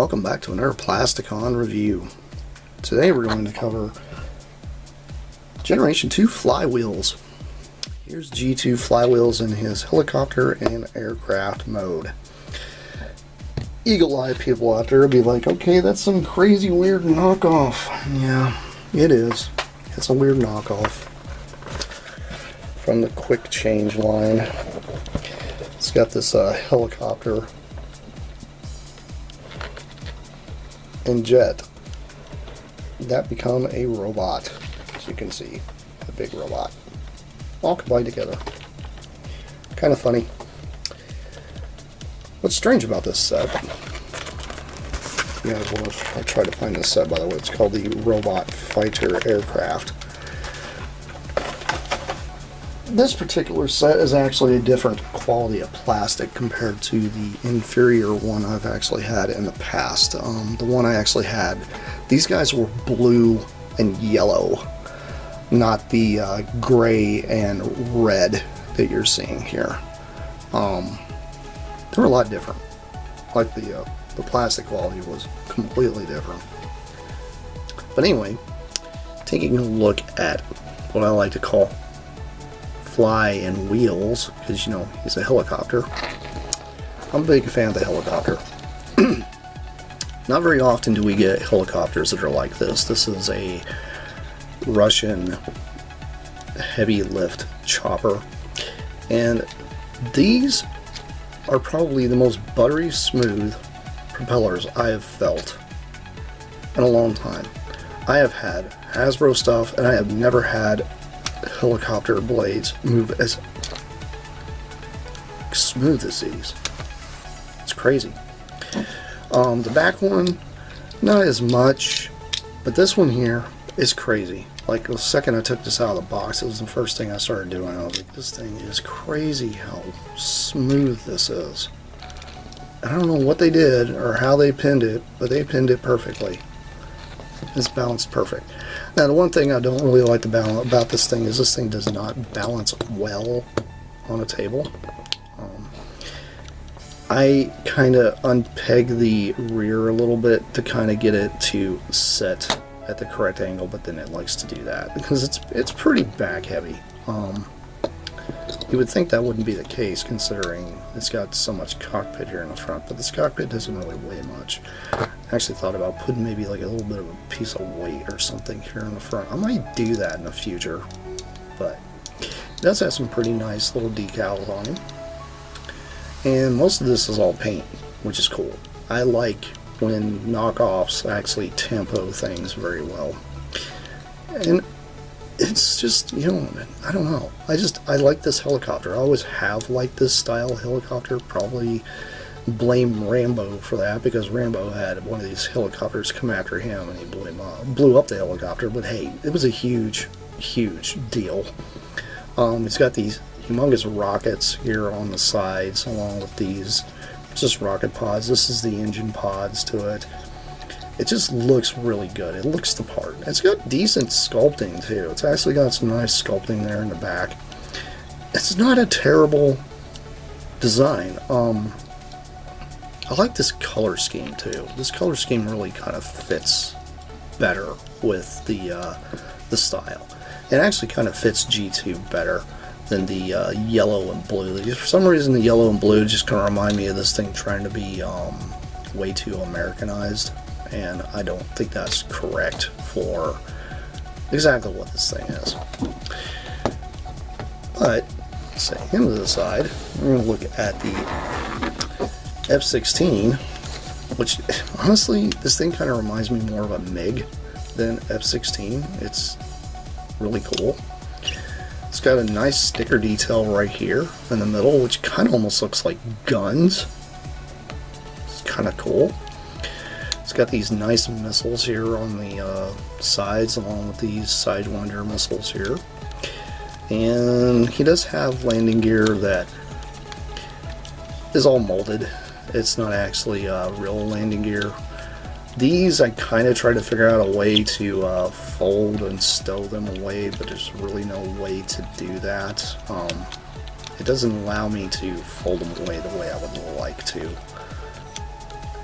welcome back to another Plasticon review. Today we're going to cover Generation 2 flywheels. Here's G2 flywheels in his helicopter and aircraft mode. Eagle-eye people out there will be like, okay, that's some crazy weird knockoff. Yeah, it is. It's a weird knockoff from the Quick Change line. It's got this helicopter and jet that become a robot, as you can see, a big robot, all combined together. Kind of funny. What's strange about this set? Yeah, I'll try to find this set, by the way. It's called the Robot Fighter Aircraft. This particular set is actually a different quality of plastic compared to the inferior one I've actually had in the past. The one I actually had, these guys were blue and yellow, not the gray and red that you're seeing here. They were a lot different. Like the plastic quality was completely different. But anyway, taking a look at what I like to call fly and wheels, because you know he's a helicopter. I'm a big fan of the helicopter. Not very often do we get helicopters that are like this. This is a Russian heavy lift chopper, and these are probably the most buttery smooth propellers I have felt in a long time. I have had Hasbro stuff, and I have never had helicopter blades move as smooth as these. It's crazy. The back one, not as much, but this one here is crazy. Like the second I took this out of the box, it was the first thing I started doing. I was like, this thing is crazy how smooth this is. I don't know what they did or how they pinned it, but they pinned it perfectly. It's balanced perfect. Now, the one thing I don't really like about this thing is this thing does not balance well on a table. I kind of unpeg the rear a little bit to kind of get it to set at the correct angle, but then it likes to do that because it's pretty back heavy. You would think that wouldn't be the case considering it's got so much cockpit here in the front, but this cockpit doesn't really weigh much. I actually thought about putting maybe like a little bit of a piece of weight or something here in the front. I might do that in the future, but it does have some pretty nice little decals on it. And most of this is all paint, which is cool. I like when knockoffs actually tempo things very well. And it's just, you know, I don't know. I like this helicopter. I always have liked this style helicopter. Probably blame Rambo for that, because Rambo had one of these helicopters come after him and he blew up the helicopter. But hey, it was a huge deal. It's got these humongous rockets here on the sides along with these just rocket pods. This is the engine pods to it. It just looks really good. It looks the part. It's got decent sculpting too. It's actually got some nice sculpting there in the back. It's not a terrible design. I like this color scheme too. This color scheme really kind of fits better with the style. It actually kind of fits G2 better than the yellow and blue. For some reason, the yellow and blue just kind of remind me of this thing trying to be way too Americanized, and I don't think that's correct for exactly what this thing is. But set him to the side. We're going to look at the F-16, which honestly, this thing kind of reminds me more of a MiG than F-16. It's really cool. It's got a nice sticker detail right here in the middle, which kind of almost looks like guns. It's kind of cool. It's got these nice missiles here on the sides, along with these Sidewinder missiles here. And he does have landing gear that is all molded. It's not actually real landing gear. These I kind of try to figure out a way to fold and stow them away, but there's really no way to do that. It doesn't allow me to fold them away the way I would like to.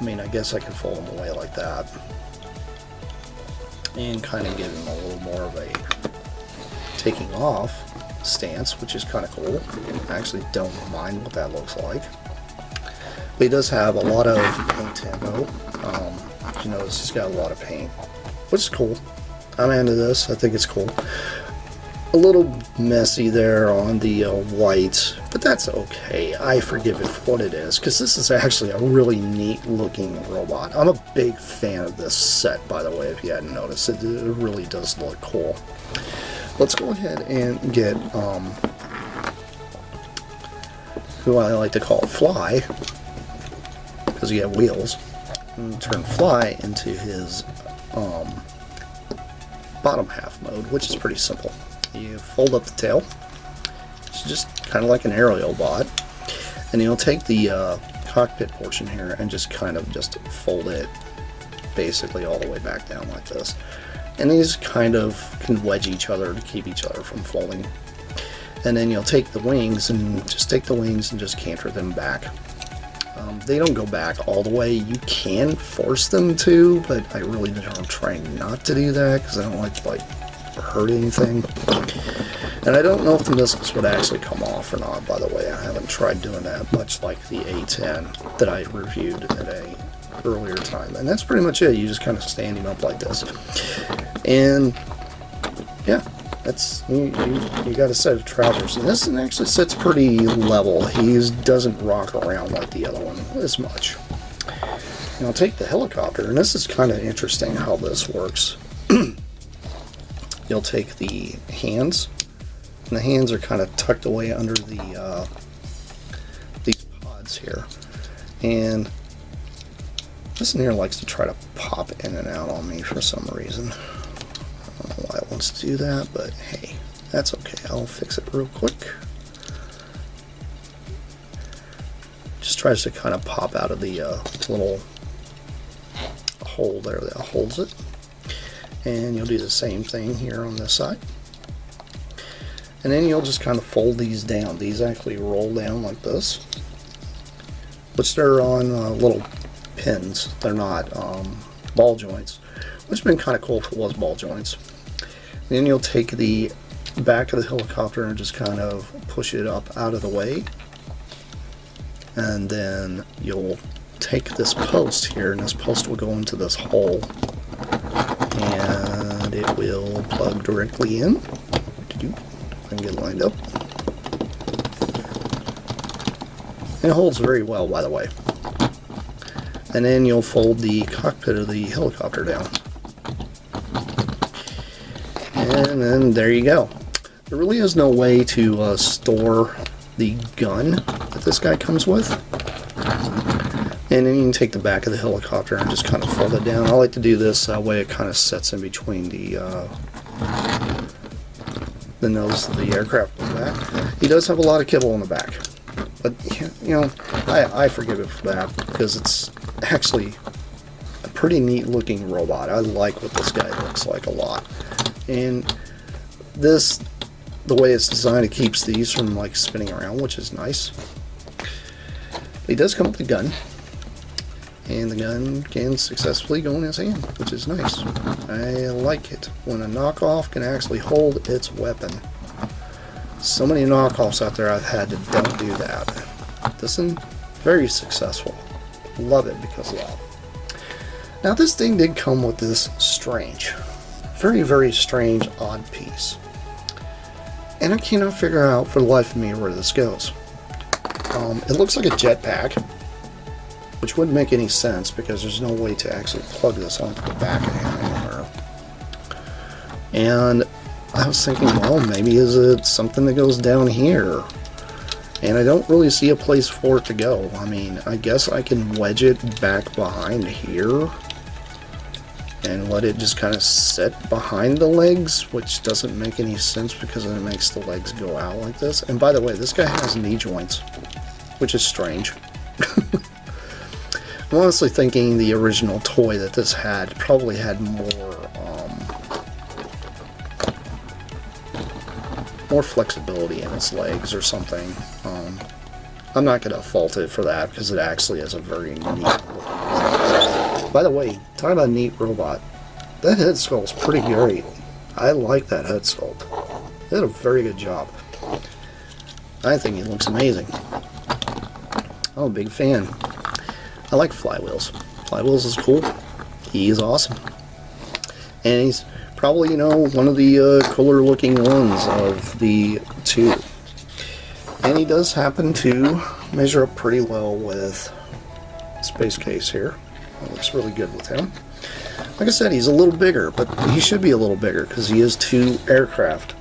I mean, I guess I could fold them away like that. And kind of give him a little more of a taking off stance, which is kind of cool. I actually don't mind what that looks like. But he does have a lot of paint tempo. You notice he's got a lot of paint, which is cool. I'm into this. I think it's cool. A little messy there on the white, but that's okay. I forgive it for what it is, because this is actually a really neat looking robot. I'm a big fan of this set, by the way, if you hadn't noticed. It really does look cool. Let's go ahead and get who I like to call Fly, because he has wheels, and turn Fly into his bottom half mode, which is pretty simple. You fold up the tail. It's just kind of like an aerial bot, and you'll take the cockpit portion here and just kind of just fold it basically all the way back down like this. And these kind of can wedge each other to keep each other from folding. And then you'll take the wings and just canter them back. They don't go back all the way. You can force them to, but I really don't try not to do that because I don't like to hurt anything. And I don't know if the missiles would actually come off or not, by the way. I haven't tried doing that, much like the A10 that I reviewed at a earlier time. And that's pretty much it. You just kind of stand him up like this. And yeah, that's you got a set of trousers. And this one actually sits pretty level. He doesn't rock around like the other one as much. And I'll take the helicopter, and this is kind of interesting how this works. You'll take the hands, and the hands are kind of tucked away under the these pods here, and this in here likes to try to pop in and out on me for some reason. I don't know why it wants to do that, but hey, that's okay. I'll fix it real quick. Just tries to kind of pop out of the little hole there that holds it. And you'll do the same thing here on this side. And then you'll just kind of fold these down. These actually roll down like this, which they're on little pins. They're not ball joints, which has been kind of cool if it was ball joints. And then you'll take the back of the helicopter and just kind of push it up out of the way. And then you'll take this post here, and this post will go into this hole. And it will plug directly in. And get lined up. And it holds very well, by the way. And then you'll fold the cockpit of the helicopter down. And then there you go. There really is no way to store the gun that this guy comes with. And then you can take the back of the helicopter and just kind of fold it down. I like to do this that way it kind of sets in between the nose of the aircraft in the back. He does have a lot of kibble in the back, but you know, I forgive it for that because it's actually a pretty neat looking robot. I like what this guy looks like a lot, and this, the way it's designed, it keeps these from like spinning around, which is nice. He does come with a gun, and the gun can successfully go in his hand, which is nice. I like it when a knockoff can actually hold its weapon. So many knockoffs out there I've had that don't do that. This one, very successful. Love it because of that. Now this thing did come with this strange, very, very strange, odd piece. And I cannot figure out for the life of me where this goes. It looks like a jetpack, which wouldn't make any sense because there's no way to actually plug this onto the back of him anywhere. And I was thinking, well, maybe is it something that goes down here? And I don't really see a place for it to go. I mean, I guess I can wedge it back behind here and let it just kind of sit behind the legs, which doesn't make any sense because it makes the legs go out like this. And by the way, this guy has knee joints, which is strange. I'm honestly thinking the original toy that this had probably had more flexibility in its legs or something. I'm not going to fault it for that because it actually is a very neat looking robot. By the way, talking about a neat robot, that head sculpt's pretty great. I like that head sculpt. They did a very good job. I think it looks amazing. I'm a big fan. I like Flywheels. Flywheels is cool. He is awesome. And he's probably, you know, one of the cooler looking ones of the two. And he does happen to measure up pretty well with Space Case here. It looks really good with him. Like I said, he's a little bigger, but he should be a little bigger because he is two aircraft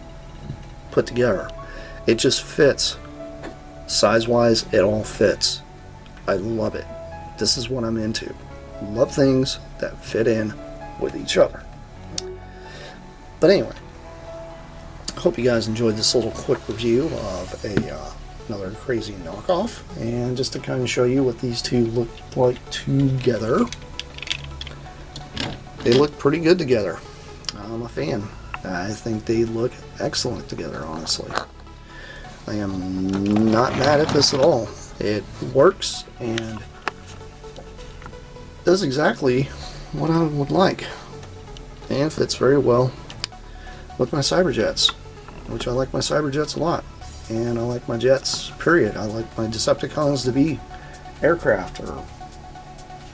put together. It just fits. Size-wise, it all fits. I love it. This is what I'm into. Love things that fit in with each other. But anyway, hope you guys enjoyed this little quick review of another crazy knockoff, and just to kind of show you what these two look like together. They look pretty good together. I'm a fan. I think they look excellent together, honestly. I am not mad at this at all. It works and does exactly what I would like, and fits very well with my Cyberjets, which I like my Cyberjets a lot, and I like my jets, period. I like my Decepticons to be aircraft or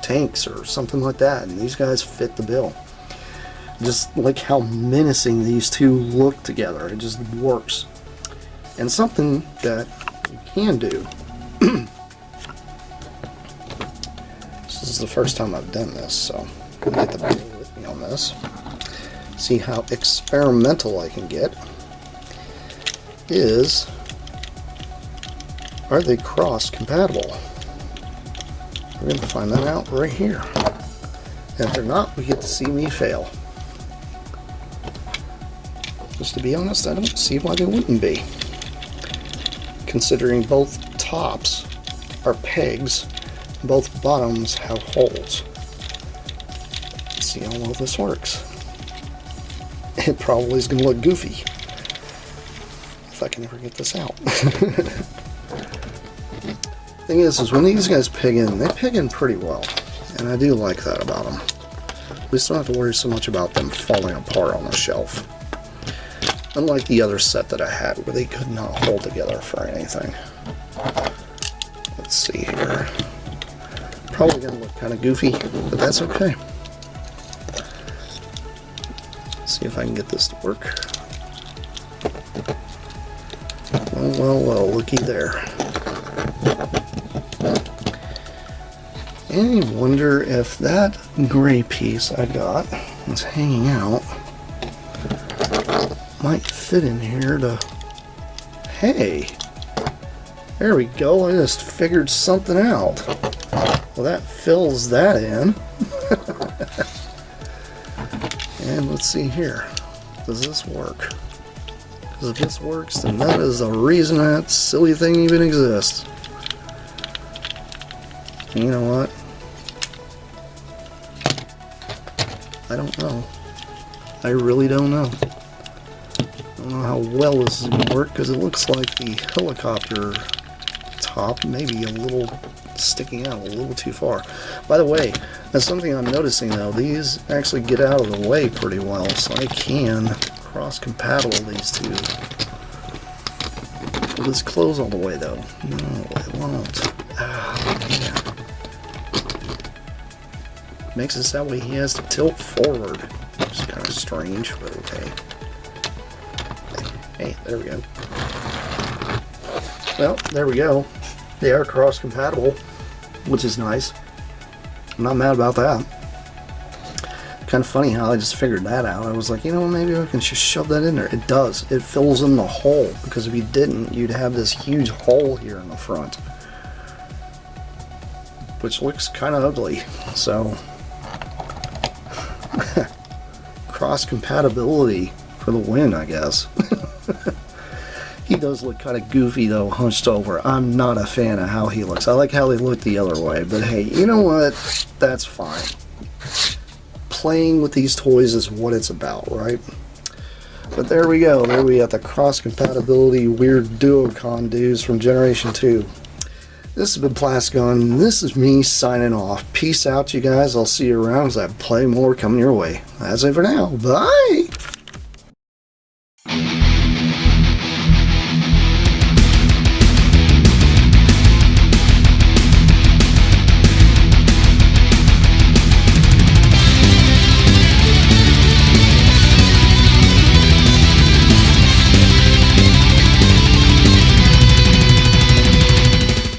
tanks or something like that, and these guys fit the bill. Just like how menacing these two look together. It just works. And something that you can do. This is the first time I've done this, so you have to bear with me on this. See how experimental I can get. Are they cross compatible? We're going to find that out right here. And if they're not, we get to see me fail. Just to be honest, I don't see why they wouldn't be. Considering both tops are pegs, both bottoms have holes. Let's see how well this works. It probably is going to look goofy if I can ever get this out. Thing is when these guys peg in, they peg in pretty well, and I do like that about them. We still don't have to worry so much about them falling apart on the shelf. Unlike the other set that I had where they could not hold together for anything. Let's see here. Probably going to look kind of goofy, but that's okay. Let's see if I can get this to work. Well, looky there. And I wonder if that gray piece I got that's hanging out might fit in here to... Hey! There we go, I just figured something out. Well, that fills that in. And let's see here. Does this work? Because if this works, then that is the reason that silly thing even exists. And you know what? I don't know. I really don't know. I don't know how well this is going to work because it looks like the helicopter top may be a little sticking out a little too far. By the way, that's something I'm noticing though. These actually get out of the way pretty well, so I can cross-compatible these two. Will this close all the way though? No, it won't. Yeah. Makes it that way he has to tilt forward. Which is kind of strange, but okay. Hey, there we go. Well, there we go. They are cross-compatible, which is nice. I'm not mad about that. Kind of funny how I just figured that out. I was like, you know, maybe I can just shove that in there. It does. It fills in the hole, because if you didn't, you'd have this huge hole here in the front, which looks kind of ugly. So, cross-compatibility for the win, I guess. He does look kind of goofy though, hunched over. I'm not a fan of how he looks. I like how they look the other way, but hey, you know what? That's fine. Playing with these toys is what it's about, right? But there we go. There we have the cross-compatibility weird Duocon dudes from Generation 2. This has been Plascon. This is me signing off. Peace out, you guys. I'll see you around as I play more coming your way. That's it for now. Bye!